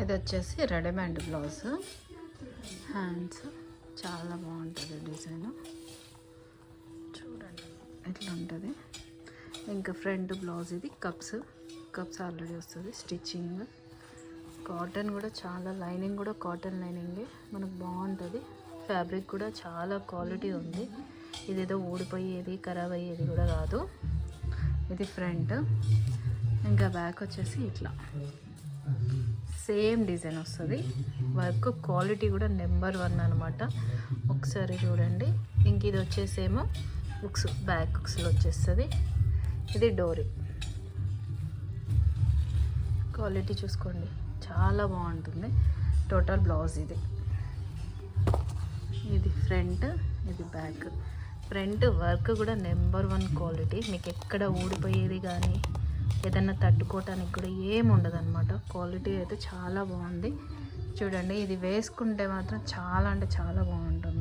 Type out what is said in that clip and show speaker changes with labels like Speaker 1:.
Speaker 1: ఇది వచ్చేసి readymade blouse, hands చాలా బాగుంటుంది డిజైన్. చూడండి ఎట్లా ఉంటుంది. ఇంకా ఫ్రంట్ బ్లౌజ్ ఇది కప్స్ ఆల్రెడీ వస్తుంది. స్టిచ్చింగ్ కాటన్ కూడా చాలా, లైనింగ్ కూడా కాటన్ లైనింగే మనకు బాగుంటుంది. ఫ్యాబ్రిక్ కూడా చాలా క్వాలిటీ ఉంది. ఇదేదో ఊడిపోయేది ఖరాబ్ అయ్యేది కూడా కాదు. ఇది ఫ్రంట్. ఇంకా బ్యాక్ వచ్చేసి ఇట్లా సేమ్ డిజైన్ వస్తుంది. వర్క్ క్వాలిటీ కూడా నెంబర్ 1 అనమాట. ఒకసారి చూడండి. ఇంక ఇది వచ్చేసేమో బుక్స్, బ్యాక్ బుక్స్లో వచ్చేస్తుంది. ఇది డోరీ. క్వాలిటీ చూసుకోండి చాలా బాగుంటుంది. టోటల్ బ్లౌజ్ ఇది. ఇది ఫ్రంట్, ఇది బ్యాక్. ఫ్రంట్ వర్క్ కూడా నెంబర్ 1 క్వాలిటీ. మీకు ఎక్కడ ఊడిపోయేది కానీ ఏదన్నా తట్టుకోవటానికి కూడా ఏమి ఉండదు అనమాట. క్వాలిటీ అయితే చాలా బాగుంది. చూడండి ఇది వేసుకుంటే మాత్రం చాలా అంటే చాలా బాగుంటుంది.